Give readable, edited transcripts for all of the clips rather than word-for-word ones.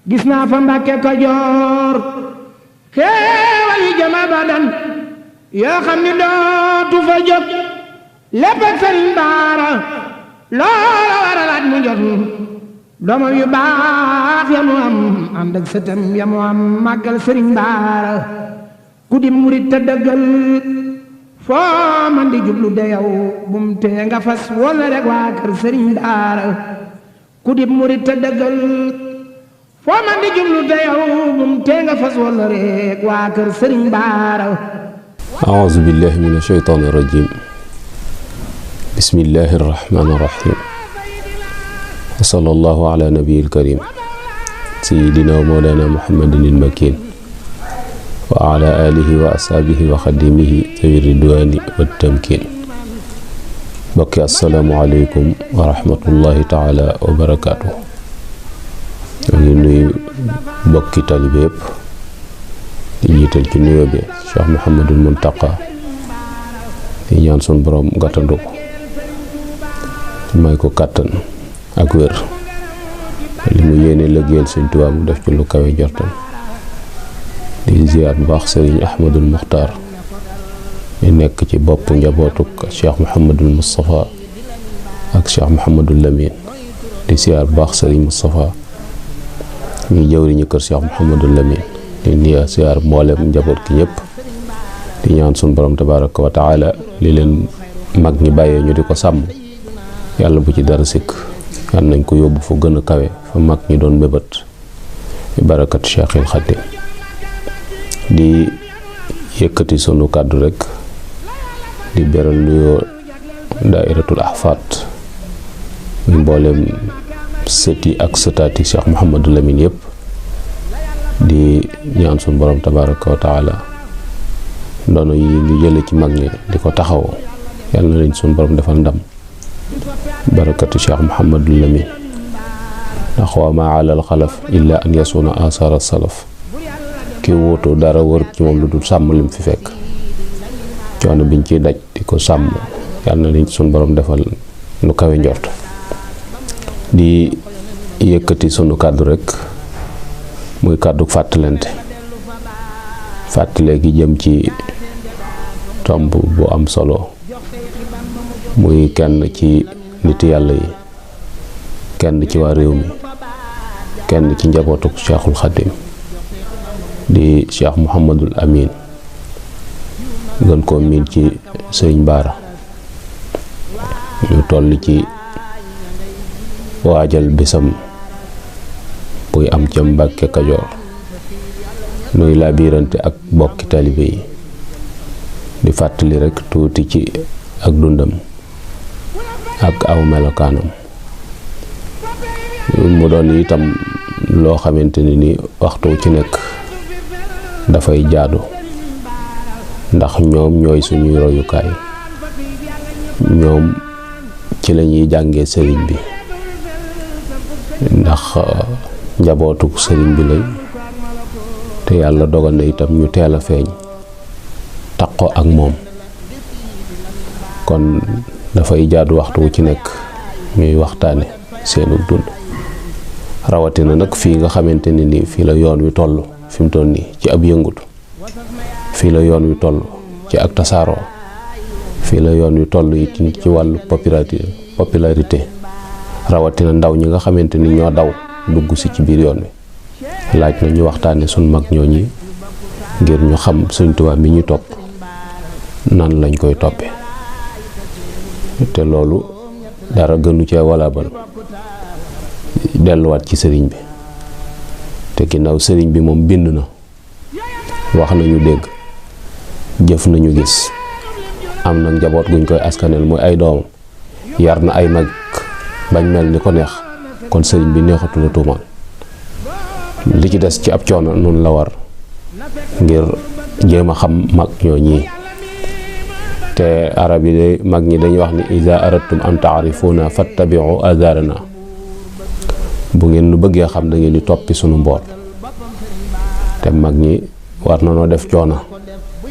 gis naa fa Mbàkke Kajoor xéewal yi jëm abadan yoo xam ni dootu fa jóg lépp ak Sëriñ Baara loola waralaat mu jot doomam yu baax ya mu am ànd ak sëtam ya mu am màggal Sëriñ Baara ku di murit te dëggal foo man di jublu de yow bum tee nga fas wala rek waa kër Sëriñ Baara ku di murit te dëggal foo man di jublu te yow bum tee nga fas wala rek waa kër Sëriñ Baara. A'uuzu billahi mina shaytaani rajiim. Bismillahi rahmaani rahiim. Wa sallallahu ala nabiyil karim. Sayyidina wa mawlana Muhammadin al-makin. Wa ala alihi wa ashaabihi wa xadimihi zawi ridwaani wa tamkin. Mbokki assalaamu aleykum wa rahmatullahi taala wa barakaatuh. ñu ngi nuyu mbokki talibe yépp di jiital ci nuyoo bi Cheikh Mouhamadul Muntaqa di ñaan sun borom gàttandu ko may ko kàttan ak wér li mu yéene liggéeyal Sëriñ Tuubaa mu def ci lu kawe jortam di ziyaar bu baax Sëriñ Ahmadul Muxtaar mi nekk ci bopp njabootuk Cheikh Mouhamadul Moustapha ak Cheikh Mouhamadul Lamine di ziyaar bu baax Sëriñ Moustapha ñi jëwriñu kër Cheikh Mouhamadul Lamine di niya ziyaar mboolem njaboot ki ñëpp di ñaan sun borom tabaraka wa taala li leen mag ñi bàyyee ñu di ko sàmm yàlla bu ci dara sikk yal nañ ko yóbbu fu gën a kawe fa mag ñi doon mébét bi barakat Cheikhil Xadim di yëkkati sunu kàddu rek di beral nuyoo daairatul ahfaat muy mboolem sëti ak sëtaati Cheikh Mouhamadul Lamine yëpp di ñaan sun borom tabaraka wa taala ndono yi ñu jële ci mag ñi di ko taxawoo yàlla na leen sun borom defal ndam barakatu Cheikh Mouhamadul Lamine ndax wa ma ala al xalaf illa an yasuna asara salaf ki wóotu dara warut ci moom lu dul sàmm lim fi fekk coono biñ ciy daj di ko sàmm yàlla na leen sun borom defal lu kawe njort di yëkkati sunu kàddu rek muy kàddu fàttalante fàttale gi jëm ci tomb bu am solo muy kenn ci nit yàlla yi kenn ci waa réew mi kenn ci njabootuk Cheikhul Xadim di Cheikh Mouhamadul Amin gën koo miin ci Sëriñ Baara ñu toll ci waajal bisam buy am ca Mbàkke Kajoor nuy laabirante ak bokki talibe yi di fàttali rekk tuuti ci ak dundam ak aw melokaanam mu doon itam loo xamante ni waxtu ci nekk dafay jaadu ndax ñoom ñooy suñuy royukaay ñoom ci lañuy jàngee sëriñ bi ndax njabootuk sëriñ bi lañ te yàlla dogal na itam ñu teel a feeñ taqoo ak moom kon dafay jaadu waxtu wu ci nekk ñuy waxtaane seenu dund rawatina nag fii nga xamante ne ni fii la yoon wi toll fi mu toll nii ci ab yëngutu fii la yoon wi toll ci ak tasaaroo fii la yoon wi toll it ci wàllu popularité rawatina ndaw ñi nga xamante ni ñoo daw dugg si ci biir yoon wi laaj na ñu waxtaane suñ mag ñooñi ngir ñu xam Sëriñ Tuubaa mi ñu topp nan lañ koy toppe te loolu dara gënu cee walaabal delluwaat ci sëriñ bi te ginnaaw sëriñ bi moom bind na wax nañu dégg jëf nañu gis am na njaboot guñ koy askanel mooy ay doomam yar na ay mag bañ mel ni ko neex kon sëriñ bi neexatu la tuumaal li ci des ci ab coono nun la war ngir jéem a xam mag ñoo ñii te arab yi de mag ñi dañuy wax ni iza aradtum an taarifuna fattabi'u azarana bu ngeen nu bëggee xam da ngeen di toppi sunu mboor te mag ñi war na noo def coono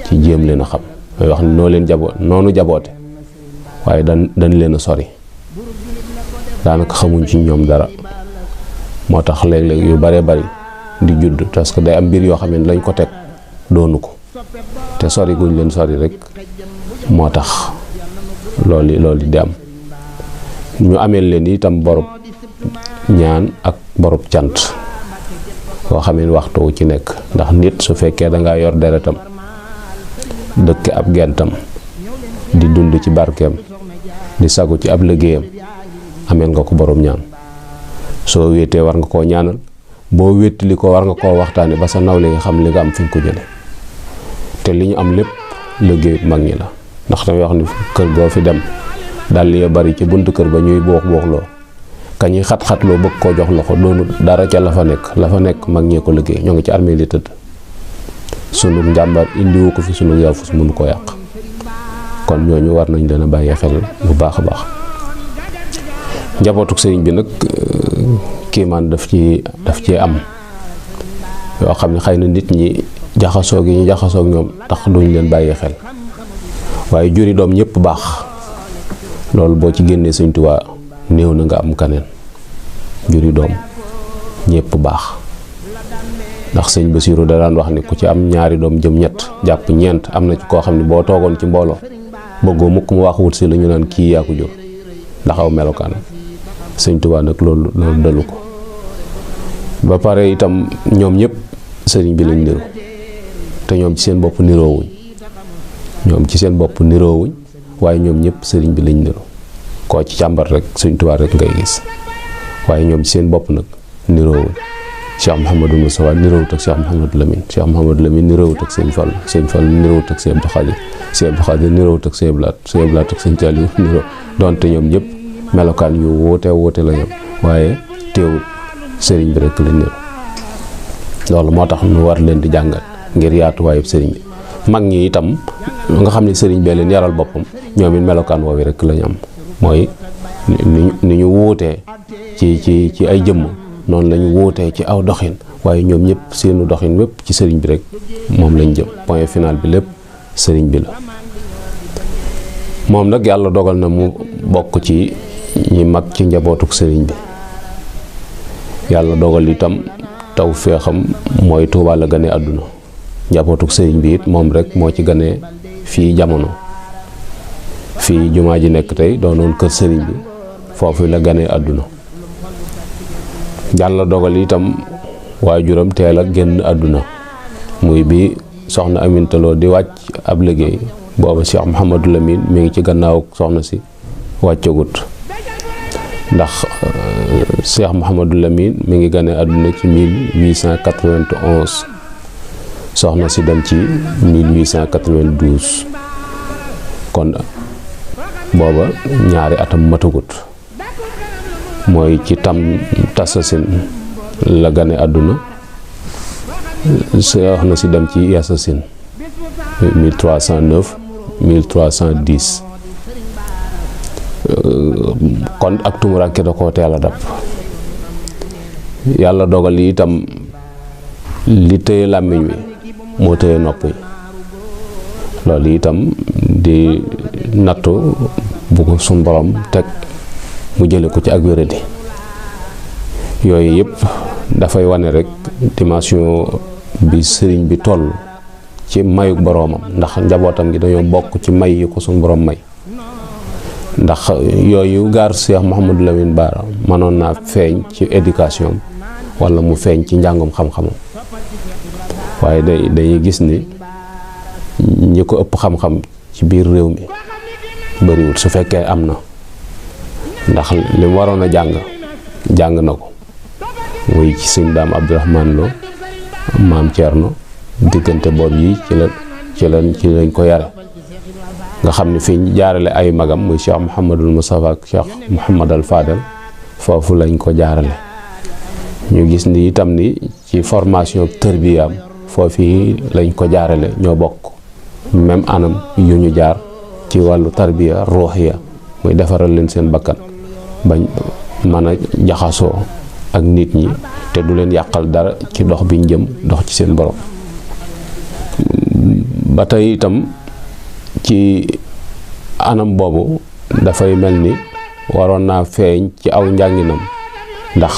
ci jéem leen a xam mooy wax ni noo leen noonu jaboote waaye dañ leen a sori daanaka xamuñ ci ñoom dara moo tax léeg-léeg yu bare bari di judd parce que day am mbir yoo xam ne lañ ko teg doonu ko te sori guñ leen sori rek moo tax loolu di am ñu ameel leen itam borob ñaan ak borob cant koo xam ne waxtu ci nekk ndax nit su fekkee dangaa yor deretam dëkk ab gentam di dund ci barkeem di sagu ci ab liggéeyam ameel nga ko boroom ñaan soo wéetee war nga koo ñaanal boo wéttali ko war nga koo waxtaane ba sa nawle nga xam li nga am fi nga ko jële te li ñu am lépp liggéey mag ñi la ndax tamit wax ni kër goo fi dem dal ya bari ci buntu kër ba ñuy boox-booxloo kañuy xat-xatloo bëgg koo jox loxo doonu dara ca la fa nekk mag ñee ko liggéey ñoo ngi ci armée li tëdd sunu njàmbar indiwu ko fi sunu yaafus mënu ko yàq kon ñooñu war nañ leen a bàyyi xel bu baax a baax njabootuk sëriñ bi nag kiimaan daf ci am yoo xam ne xëy na nit ñi jaxasoo gi ñu jaxasoo ñoom tax duñ leen bàyyi xel waaye juri doom ñëpp baax loolu boo ci génnee Sëñ Tuubaa néew na nga am kaneen juri doom ñëpp baax ndax sëñ Basiiru da daan wax ni ku ci am ñaari doom jëm ñett jàpp ñeent am na ci koo xam ne boo toogoon ci mbooloo bëggoo mukk mu wax wut si la ñu naan kii yaa ko jur ndax aw melokaan Sëñ Tuubaa nag loolu dalu ko ba pare itam ñoom ñëpp sëriñ bi lañ niru te ñoom ci seen bopp niroowuñ waaye ñoom ñëpp sëriñ bi lañ niru koo ci càmbar rek Sëñ Tuubaa rek ngay gis waaye ñoom ci seen bopp nag niroowuñ Cheikh Mouhamadou Moustapha niroowut ak Cheikh Mouhamadou Lamine Cheikh Mouhamadou Lamine niroowut ak Sëñ Fall Sëñ Fall niroowut ak Sëñ Abdou Khadir Sëñ Abdou Khadir niroowut ak Sëñ Blaat Sëñ Blaat ak Sëñ Saliou niroo donte ñoom ñëpp melokaan yu wuute la ñoom waaye teewut sëriñ bi rek lañ niru loolu moo tax ñu war leen di jàngal ngir yaatuwaayub sëriñ bi mag ñi itam nga xam ne sëriñ bee leen yaral boppam ñoom it melokaan woowu rek lañu am mooy ni ñu wuutee ci ay jëmm noonu la ñu wuutee ci aw doxin waaye ñoom ñëpp seenu doxin wépp ci sëriñ bi rek moom lañ jëm point final bi lépp sëriñ bi la moom nag yàlla dogal na mu bokk ci ñi mag ci njabootuk sëriñ bi yàlla dogal itam taw feexam mooy Tuubaa la gane àdduna njabootuk sëriñ bi it moom rek moo ci gane fii jamono fii jumaa ji nekk tey doonoon kër sëriñ bi foofu la gane àdduna yàlla dogal itam waajuram teel a génn àdduna muy bi soxna Aminta Lo di wàcc ab liggéey booba Cheikh Mouhamadou Lamine mi ngi ci gannaaw soxna si wàccagut ndax Cheikh Mouhamadou Lamine mi ngi gane àdduna ci 1891 soxna si dem ci 1892 kon booba ñaari atam matagut mooy ci Tasasin la gane àdduna soxna si dem ci Yasasin 1309 1310 kon ak tumuraanke da koo teel a dab yàlla dogal yi itam li tëye làmmiñ wi moo tëye nopp yi loolu itam di nattu bu ko suñ borom teg mu jële ko ci ak wéradi yooyu yëpp dafay wane rek dimension bi sëriñ bi toll ci mayuk boroomam ndax njabootam gi dañoo bokk ci may yi ko suñ borom may ndax yooyu gaar Cheikh Mouhamadou Lamine Bara mënoon naa feeñ ci éducation wala mu feeñ ci njàngum xam-xamam waaye dañuy gis ni ñi ko ëpp xam-xam ci biir réew mi bariwul su fekkee am na ndax li mu waroon a jàng na ko muy ci sëñ Daam Abdourahmane Lo maam Thierno diggante boobu yi ci lañ ko yare nga xam ne fi ñu jaarale ay magam muy Cheikh Mouhamadul Moustapha ak Cheikh Mouhamadal Fadel foofu lañ ko jaarale ñu gis ni itam ni ci formation tërbiyaam foofu lañ ko jaarale ñoo bokk même anam yu ñu jaar ci wàllu tarbiya ruuxiya muy defaral leen seen bakkan bañ mën a jaxasoo ak nit ñi te du leen yàqal dara ci dox biñ jëm dox ci seen borom ba tey itam ci anam boobu dafay mel ni waroon naa feeñ ci aw njànginam ndax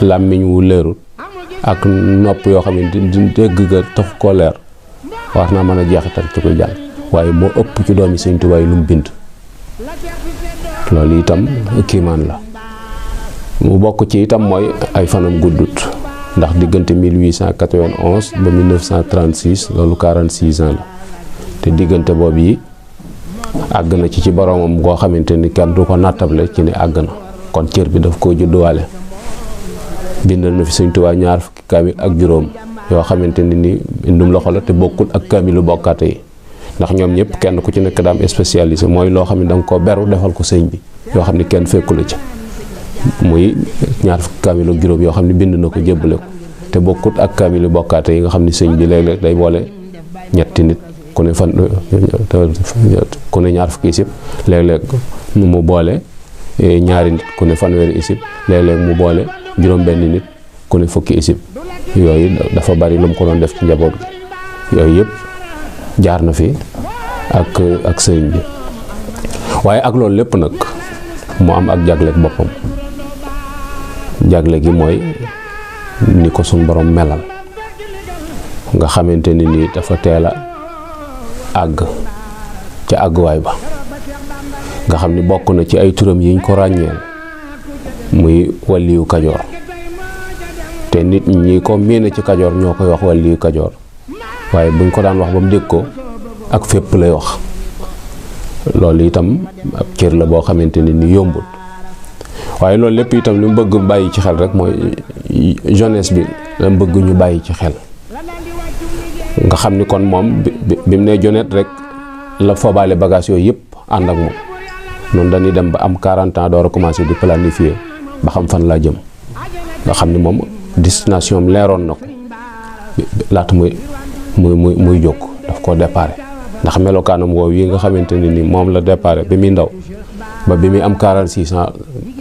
làmmiñ wu leerut ak nopp yoo xam ne di dégg ga tax koo leer war naa mën a jeexital ci koy jàng waaye moo ëpp ci doomi Sëñ Tuubaa yi lu mu bind loolu itam kiimaan la. mu bokk ci itam mooy ay fanam guddut ndax diggante 1891 ba 1936 loolu 46 ans la te diggante boobu yi àgg na ci boromam goo xamante ni kenn du ko nattable ci ni àgg na kon cër bi daf koo judduwaale. bindal na fi Sëñ Tuubaa ñaar fukki kaamil ak juróom yoo xamante ni bindum loxo la te bokkul ak kaamilu bokkaate yi ndax ñoom ñëpp kenn ku ci nekk daam spécialisé mooy loo xam ne da nga koo beru defal ko sëñ bi yoo xam ne kenn fekku la ci muy ñaar fukki kaamil ak juróom yoo xam ne bind na ko jébbale ko te bokkut ak kaamilu bokkaate yi nga xam ne sëñ bi léeg-léeg day boole ñetti nit ku ne ñaar fukki isib léeg-léeg mu boole ñaari nit ku ne fanweeri isib léeg-léeg mu boole juróom benn nit ku ne fukki isib yooyu dafa bari lu mu ko doon def ci njaboot gi yooyu yëpp jaar na fi ak sëriñ bi waaye ak loolu lépp nag mu am ak jagleeg boppam jagle gi mooy ni ko suñ borom melal nga xamante ni nii dafa teel a àgg ca àgguwaay ba nga xam ni bokk na ci ay turam yiñ ko ràññeel muy waliyu kajoor te nit ñi ko miine ci kajoor ñoo koy wax waliyu kajoor waaye buñ ko daan wax ba mu dégg ko ak fépp lay wax loolu itam ab cër la boo xamante ni yombul waaye loolu lépp itam li mu bëgg bàyyi ci xel rek mooy jeunesse bi la mu bëgg ñu bàyyi ci xel nga xam ni kon moom bi mu nee jonet rek la foobaale bagage yooyu yëpp ànd ak moom noonu dañuy dem ba am 40 ans door a commencé di planifier ba xam fan laa jëm nga xam ni moom destination leeroon na ko laata muy jóg daf koo déparé ndax melokaanam woow yi nga xamante ne ni moom la déparé bi muy ndaw ba bi muy am 46 ans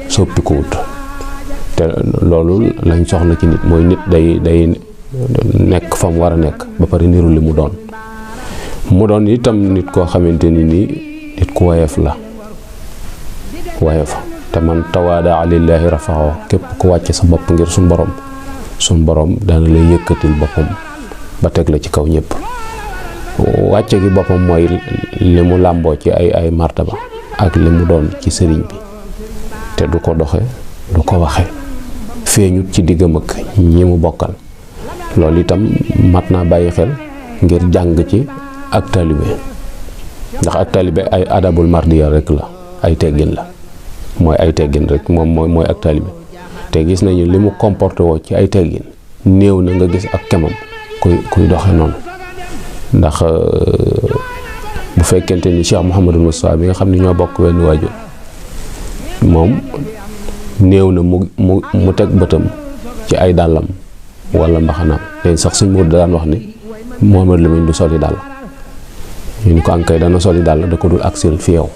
soppi ko wut te loolu lañ soxla ci nit mooy nit day nekk fa mu war a nekk ba pare niru li mu doon itam nit koo xamante ni nii nit ku woyof la woyof te man tawaada lillaahi rafaxoo képp ku wàcce sa bopp ngir suñ borom dana lay yëkkatil boppam ba teg la ci kaw ñëpp wàcce gi boppam mooy li mu làmboo ci ay martaba ak li mu doon ci sëriñ bi te du ko doxe du ko waxe feeñut ci diggam ak ñi mu bokkal loolu itam mat naa bàyyi xel ngir jàng ci ak taalibe ndax ak taalibe ay adabul mardiya rek la ay teggin la mooy ay teggin rek moom mooy ak taalibe te gis nañu li mu comporté woo ci ay teggin néew na nga gis ak kemam kuy doxe noonu ndax bu fekkente ni Cheikh Mouhamadul Moustapha bi nga xam ne ñoo bokk wenn waajur moom néew na mu teg bëtam ci ay dàllam wala mbaxanaam léegi sax suñ muur daan wax ni Mouhamadou Lamine du soli dàll ñu ni ko ankay dana soli dàll da ko dul aksil fi yow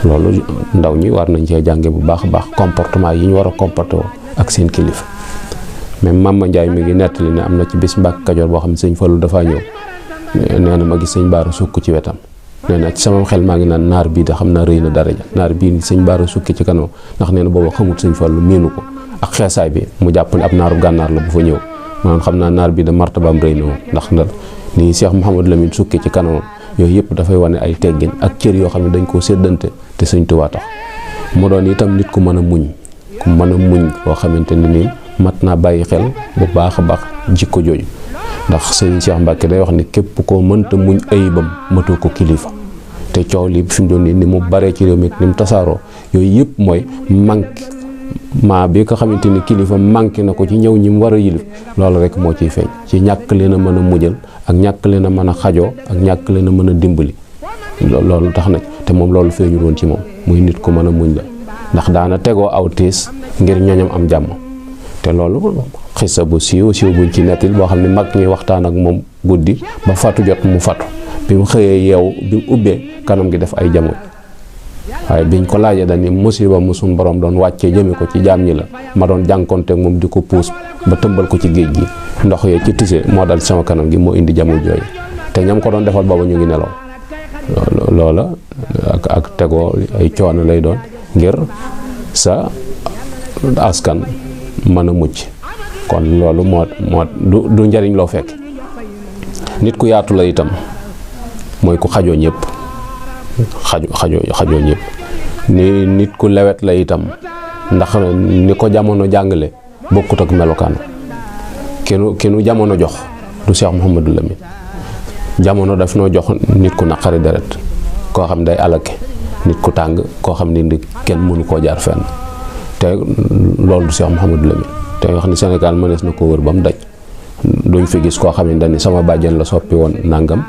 loolu ndaw ñi war nañ cee jànge bu baax a baax comportement yi ñu war a comporté woo ak seen kilifa même Mama Ndiaye mi ngi nettali ne am na ci bis Mbàkke Kajoor boo xam ne sëñ Fallu dafaa ñëw nee na ma gis sëñ Baara sukk ci wetam nee na ci sama xel maa ngi naan naar bii de xam naa rëy na daraja naar bii ni sëñ Baara sukki ci kanam ndax nee na booba xamut sëñ Fallu miinu ko ak xeesaay bi mu jàpp ne ab naaru gànnaar la bu fa ñëw maanaam xam naa naar bii de martabaam rëy na moom ndax nii Cheikh Mouhamadou Lamine sukki ci kanamam yooyu yëpp dafay wane ay teggin ak cër yoo xam ne dañ koo séddante te sëñ Tuubaa tax mu doon itam nit ku mën a muñ boo xamante ne nii mat naa bàyyi xel bu baax a baax jikko jooju ndax sëñ Cheikh Mbacke day wax ni képp koo mënta muñ ayibam matoo ko kilifa te coow li fi mu doon nii ni mu baree ci réew mi ni mu tasaaroo yooyu yëpp mooy manquement bi nga xamante ni kilifa manqué na ko ci ñëw ñi mu war a yilif loolu rek moo ciy feeñ ci ñàkk leen a mën a mujjal ak ñàkk leen a mën a xajoo ak ñàkk leen a mën a dimbali loolu tax na te moom loolu feeñu woon ci moom muy nit ku mën a muñ la ndax daana tegoo aw tiis ngir ñoñam am jàmm te loolu xissa bu siiw buñ ci nettil boo xam ne mag ñi waxtaan ak moom guddi ba fatu jot mu fatu bi mu xëyee yeewu bi mu ubbee kanam gi def ay jamono waaye biñ ko laajee dañu musiba mu suñ borom doon wàccee jëme ko ci jaam ñi la ma doon jànkonte moom di ko puus ba tëmbal ko ci géej gi ndox yee ci tise moo dal sama kanam gi moo indi jamono jooyu te ñam ko doon defal booba ñu ngi nelaw loola ak tegoo ay coono lay doon ngir sa askan mën a mucc kon loolu moo du njariñ loo fekk. nit ku yaatu la itam mooy ku xajoo ñëpp xajoo ñëpp ni nit ku lewet la itam ndax ni ko jamono jàngale bokkut ak melokaan ki nu jamono jox du Cheikh Mouhamadou Lamine. jamono daf noo jox nit ku naqari deret koo xam day alake nit ku tàng koo xam ni kenn mënu koo jaar fenn te loolu du Cheikh Mouhamadou Lamine. te wax ni Sénégal mënees na ko wër ba mu daj duñ fi gis koo xam ne dañ ni sama bàjjen la soppi woon nangam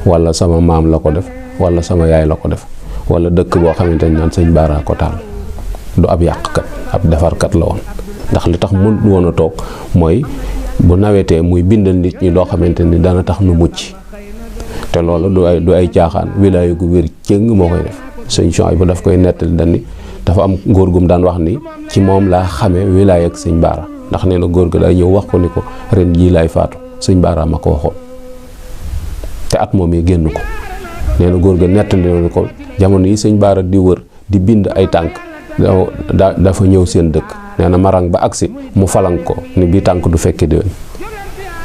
wala sama maam la ko def wala sama yaay la ko def wala dëkk boo xamante ni naan sëñ Baara ko taal. du ab yàqkat ab defarkat la woon ndax li tax mun woon a toog mooy bu nawetee muy bindal nit ñi loo xamante ni dana tax nu mucc te loolu du ay caaxaan wilaaya gu wér cëng moo koy def. sëñ Chouaïbou bu daf koy nettali dani dafa am góor gum daan wax ni ci moom laa xamee wilaaya ak sëñ Baara ndax nee na góor ga day ñëw wax ko ni ko ren jii laay faatu sëñ Baara ma ko waxoon te at moom yi génn ko. nee na góor ga nettali ni ko jamono yi sëñ Baara di wër di bind ay tànk dafa ñëw seen dëkk nee na marang ba agsi mu falang ko ni bii tànk du fekke déwén.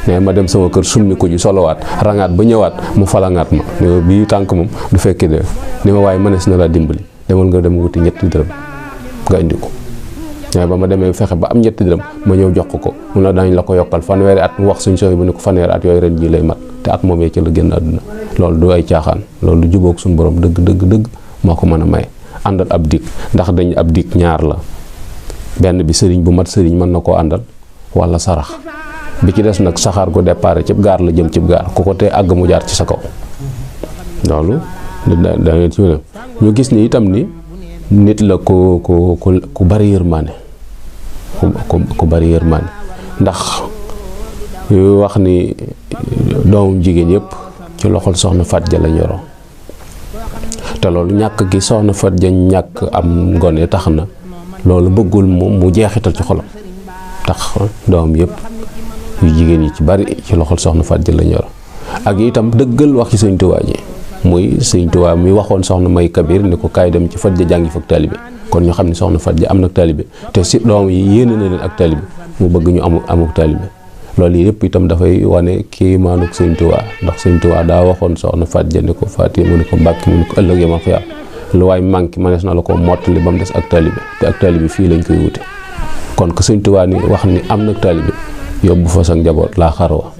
nee ma dem sama kër summi ko ji solowaat rangaat ba ñëwaat mu falangaat ma ni ma bii tànk moom du fekke déwén ni ma waaye mënees na laa dimbali demal nga dem wuti ñetti dërëm nga indi ko. mais ba ma demee fexe ba am ñetti dërëm ma ñëw jox ko mu ne dañ la ko yokkal fanweeri at mu wax suñ sooy bu ne ko fanweeri at yooyu ren ji lay mat te at moom ci la génn àdduna. loolu du ay caaxaan loolu du jubóog suñu borom dëgg moo ko mën a may. àndal ab dig ndax dañ ab dig ñaar la benn bi sëriñ bu mat sëriñ mën na koo àndal wala sarax bi ci des nag saxaar gu départ cib gaar la jëm cib gaar ku ko tee àgg mu jaar ci sa kaw. loolu da ci ñu gis ni itam ni nit la ku bari yërmaane ku bari yërmaane ndax yu wax ni doomum jigéen yëpp ci loxol soxna Faat Ja lañ yoroo te loolu ñàkk gi soxna Faat Ja ñàkk am ngone tax na loolu bëggul mu jeexital ci xolam tax doomam yëpp yu jigéen yi ci bari ci loxol soxna Faat Ja lañ yoroo ak itam dëggal wax ci sëñ Tuubaa ji muy sëñ Tuubaa mi waxoon soxna May Kabir ni ko kaay dem ci Faat Ja jàngi fa ak taalibe kon ñu xam ne soxna Faat Ja am na taalibe te si doom yi yéene na leen ak taalibe mu bëgg ñu amuk taalibe loolu yëpp itam dafay wane kii maanuk sëñ Tuubaa ndax sëñ Tuubaa daa waxoon soxna Faat Ja ni ko Faati mu ni ko Mbàkke mu ni ko ëllëg ma xiyaam lu waay manqué manees na la ko mottali ba mu des ak taalibe te ak taalibe fii lañ koy wute kon que sëñ Tuubaa ni wax ni am nag taalibe yóbbu fa sa njaboot laa xarwa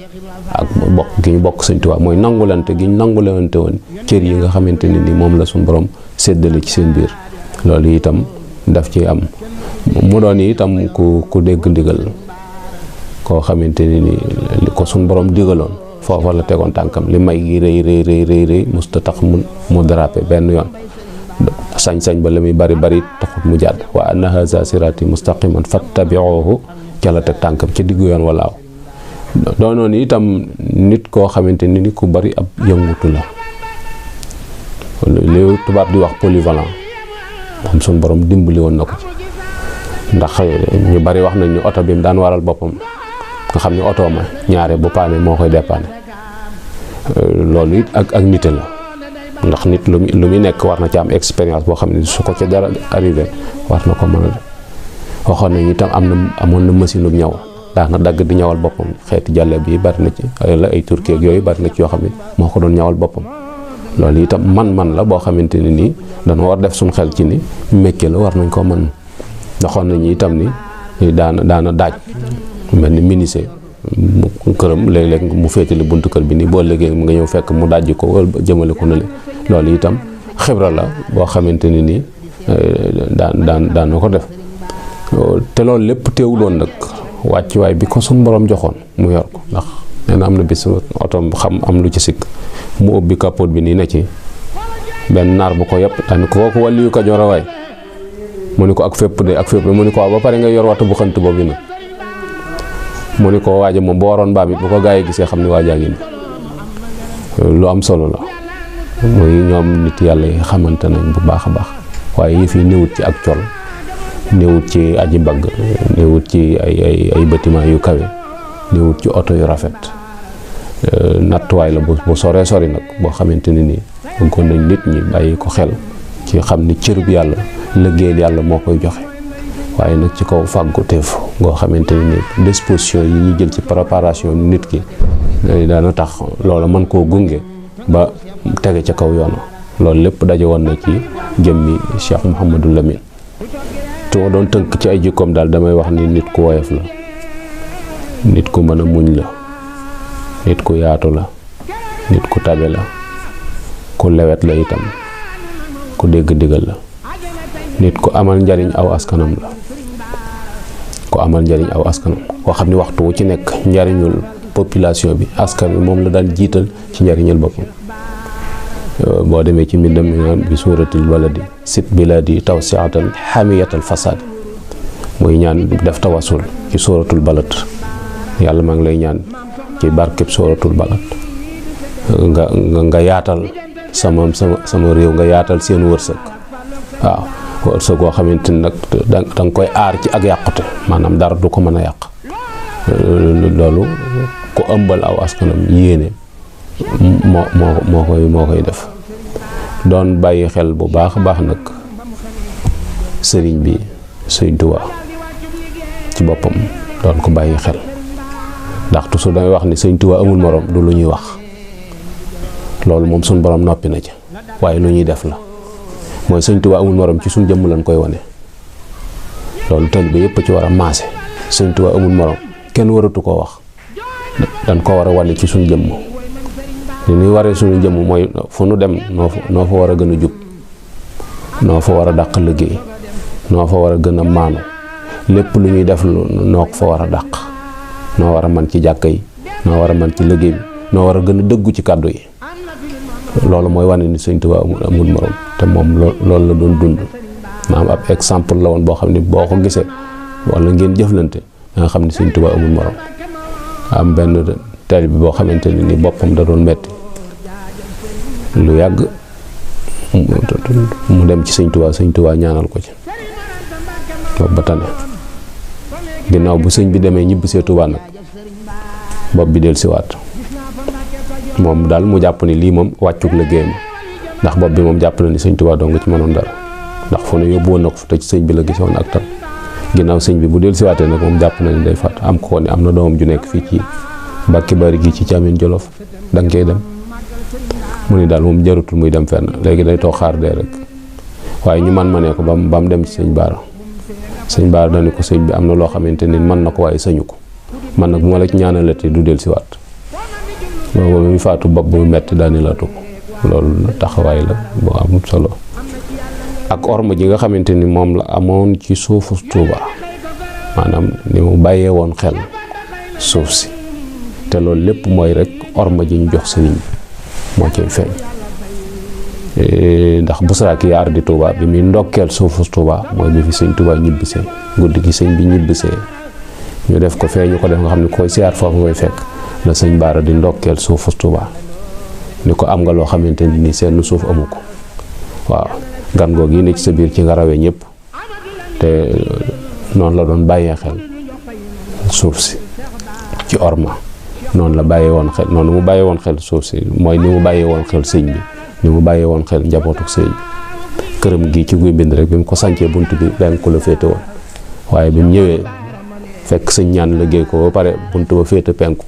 ak bokk gi ñu bokk sëñ Tuubaa mooy nangulante gi ñu nangulante woon cër yi nga xamante ne ni moom la suñu borom séddale ci seen biir loolu itam daf ci am mu doon itam ku dégg ndigal koo xamante ne ni li ko suñu borom digaloon foofa la tegoon tànkam li may gi rëy musta tax mu dérapé benn yoon sañ-sañ ba la muy bari taxut mu jàdd wa anna haza sirati mustaqiman fattabi'uhu ca la teg tànkam ca diggu yoon walaaw doonoon itam nit koo xamante ni ku bari ab yëngutu la li tubaab di wax polyvalent moom suñu borom dimbali woon na ko ci ndax ñu bari wax nañ ni oto bi mu daan waral boppam nga xam ne oto ma ñaare bu paane moo koy dépanne loolu it ak nite la ndax nit lu muy nekk war na ci am expérience boo xam ne su ko ca dara arrivé war na ko mën a waxoon nañ itam amoon na machine bu ñaw daa na dagg di ñawal boppam xeeti jàlle bi bari na ci ay turki ak yooyu bari na ci yoo xam ne moo ko doon ñawal boppam loolu itam man la boo xamante ne nii dañoo war def suñ xel ci ni métier la war nañ koo mën doxoon nañu itam ni daana daaj mel ni menuisier mu këram léeg-léeg mu féetali buntu kër bi nii boo léegi nga ñëw fekk mu dajj ko wala jëmale ko nële loolu itam xibra la boo xamante ne nii daan na ko def te loolu lépp teewuloon nag wàccuwaay bi ko suñ borom joxoon mu yor ko ndax nee na am na bis oto xam am lu ci sikk mu ubbi capote bi nii ne ci benn naar bu ko yëpp daani ko kooku wàllu yu ko joor a waay mu ni ko ak fépp de mu ni ko waaw ba pare nga yor watu bu xënt boobu nag mu ni ko waaja moom bu waroon mbaam it bu ko gaa yi gisee xam ne waajaa ngi ni lu am solo la mooy ñoom nit yàlla yi xamante nañ bu baax a baax waaye yëf yi néewut ci ak col néewut ci aji mbagg néewut ci ay bâtiment yu kawe néewut ci oto yu rafet nattuwaay la bu soree sori nag boo xamante ne nii bëggoon nañ nit ñi bàyyi ko xel ci xam ni cërub yàlla liggéeyal yàlla moo koy joxe waaye nag ci kaw fàgguteef ngoo xamante ni disposition yi ñuy jël ci préparation nit ki daana tax loola mën koo gunge ba tege ca kaw yoon loolu lépp daje woon na ci jëmmi Cheikh Mouhamadou Lamine te ma doon tënk ci ay jikkoom daal damay wax ni nit ku woyof la, nit ku mën a muñ la, nit ku yaatu la, nit ku tabe la, ku lewet la itam, ku dégg ndigal la, nit ku amal njariñ aw askanam la, ku amal njariñ aw askanam koo xam ni waxtu wu ci nekk njariñul population bi askan bi moom la daan jiital ci njariñul boppam. boo demee ci mbindam bi suuratil baladi sit biladi tawsiatan xamiyatal fasad muy ñaan def tawasul ci suuratul balad yàlla maa ngi lay ñaan ci barkeb suuratul balad nga yaatal sama réew, nga yaatal seen wërsëg. waaw wërsëg goo xamante ni nag danga koy aar ci ak yàqute, maanaam dara du ko mën a yàq. loolu ku ëmbal aw askanam yéene moo koy def. doon bàyyi xel bu baax a baax nag sëriñ bi Sëriñ Tuubaa ci boppam doon ko bàyyi xel, ndax toujours damay wax ni Sëriñ Tuubaa amul morom du lu ñuy wax, loolu moom suñ borom noppi na ci, waaye lu ñuy def la. mooy Sëriñ Tuubaa amul morom ci suñ jëmm lañ koy wane, loolu taalibe yépp ci war a maase. Sëriñ Tuubaa amul morom kenn waratu koo wax, dañ ko war a wane ci suñ jëmm. li ñuy waree suñu jëmm mooy fu nu dem noo fa war a gën a jub, noo fa war a dàq liggéey, noo fa war a gën a maanu, lépp lu ñuy def noo ko fa war a dàq, noo war a man ci jàkka yi, noo war a man ci liggéey bi, noo war a gën a dëggu ci kàddu yi. loolu mooy wane ni Sëriñ Tuubaa amul morom, te moom loolu la doon dund. maanaam ab exemple la woon boo xam ne boo ko gisee wala ngeen jëflante da nga xam ne Sëriñ Tuubaa amul morom. am benn taalibe bi boo xamante ni boppam da doon metti lu yàgg mu dem ci Sëriñ Tuubaa ñaanal ko ci ba tane. ginnaaw bu sëñ bi demee ñibbisee Tuubaa nag bopp bi del siwaat moom daal mu jàpp ni lii moom wàccug liggéeyam, ndax bopp bi moom jàpp na ni Sëriñ Tuubaa dong ci mënoon dara, ndax fu ne yóbbu woon na ko fa te ci sëñ bi la gisoon ak tam. ginnaaw sëñ bi bu del siwaatee nag moom jàpp na ni day faat. am ko ni am na doomam ju nekk fii ci Mbàkke Bari gi ci Caamin Jolof, danga koy dem. mu ni daal moom jarutul muy dem fenn, léegi day toog xaar dee rek. waaye ñu ma ne ko ba mu dem ci sëñ Baara. sëñ Baara dañu ko sëñ bi am na loo xamante ni mën na ko waaye sañu ko, man nag bu ma la ci ñaanalatee du del siwaat. boobu mi faatu bopp bu metti daani la tukk. loolu taxawaay la boo am solo. ak orma ji nga xamante ni moom la amoon ci suufu Tuuba, maanaam ni mu bàyyee woon xel suuf si, te loolu lépp mooy rek orma ji ñu jox sëriñ bi moo cay feeñ. ndax busraaki yaar di Tuuba bi muy ndokkeel suufu Tuuba mooy bi fi sëñ Tuuba ñibbisee, guddi gi sëñ bi ñibbisee ñu def ko fee ñu ko def nga xam ne koy siyaar foofu ngay fekk la sëñ Baara di ndokkeel suufu Tuuba ni ko am nga loo xamante ni seen suuf amu ko. waaw gan goog yi ne ci sa biir ci nga rawee ñëpp, te noonu la doon bàyyee xel suuf si ci orma, noonu la bàyyee woon xel, noonu mu bàyyee woon xel suuf si mooy ni mu bàyyee woon xel sëñ bi, ni mu bàyyee woon xel njabootu sëñ bi. këram gi ci guy bind rek bi mu ko sancee bunt bi penku la féete woon, waaye bi mu ñëwee fekk sëñ ñaan liggéey ko ba pare bunt ba féete penku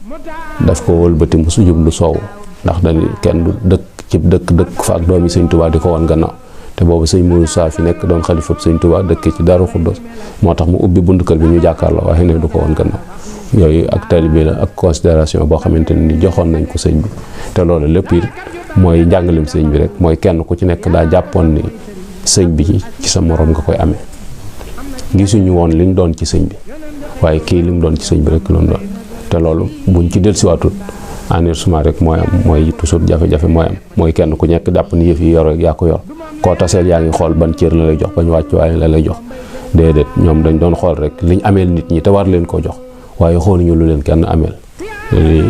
daf ko wëlbati mu sujub lu soow, ndax dañu kenn du dëkk fa ak doomi sëñ Tuubaa di ko woon gannaaw. te boobu sëñ Muusaa fi nekk doon xalifab sëñ Tuubaa dëkk ci Daaru Xuddoos, moo tax mu ubbi bunt kër bi ñu jàkkaarloo, waaye ne du ko woon gannaaw. yooyu ak taalibe la ak considération boo xamante ni joxoon nañ ko sëñ bi. te loolu lépp it mooy njàngalem sëñ bi rek, mooy kenn ku ci nekk daa jàppoon ni sëñ bi ci sa morom nga koy amee. gisuñu woon liñ doon ci sëñ bi, waaye kii lim doon ci sëñ bi rek loon doon. te loolu buñ ci dellusiwaatut enregistrement rek mooy am, mooy toujours jafe-jafe mooy am, mooy kenn ku nekk jàpp ni yëf yi yor rek yaa ko yor. koo taseel yaa ngi xool ban cër la lay jox, bañ wàcc waaye la lay jox. déedéet ñoom dañ doon xool rek liñ ameel nit ñi te war leen ko jox, waaye xooluñu lu leen kenn ameel. lii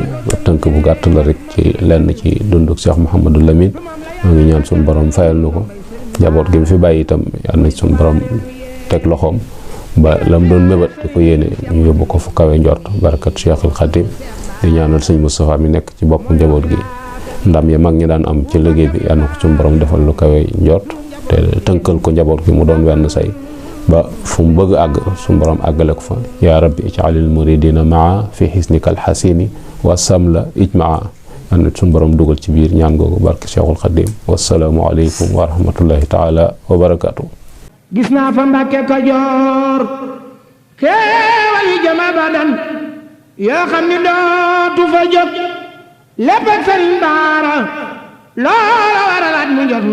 tënk bu gàtt la rek ci lenn ci dunduk Cheikh Mouhamadou Lamine. maa ngi ñaan suñu borom fayal nu ko, njaboot gi mu fi bàyyi itam yal na suñu borom teg loxoom ba lam doon mébét di ko yéene ñu yóbbu ko fu kawe njort, barakat Cheikhul Khadim. di ñaanal sëñ Moustapha mi nekk ci bopp njaboot gi, ndam ya mag ñi daan am ci liggéey bi yal na ko suñu borom defal lu kawe njort, te tënkal ko njaboot gi mu doon wenn say ba fu mu bëgg àgg suñu borom àggale ko fa yaa rabbi ij'alil muridina maa fi xisnika alxasini wa samla ijmaa an suñu borom dugal ci biir ñaan googu barke Cheikhul Xadim wasalaamu aleykum wa rahmatullahi taala wa barakaatu. gis naa fa Mbàkke Kajoor xéewal yi jëm abadan yoo xam ni dootu fa jóg lépp ak Sëriñ Baara loola waralaat mu jot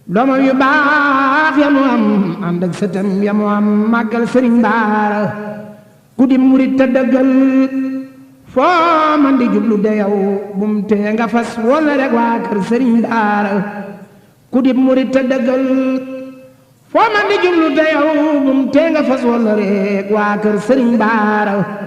doomam yu baax ya mu am ànd ak sëtam ya mu am màggal Sëriñ Baara ku di murit te dëggal foo man di jublu de yow bum tee nga fas wala rek waa kër Sëriñ Baara ku di murit te dëggal foo man di jublu de yow bum tee nga fas wala rek waa kër Sëriñ Baara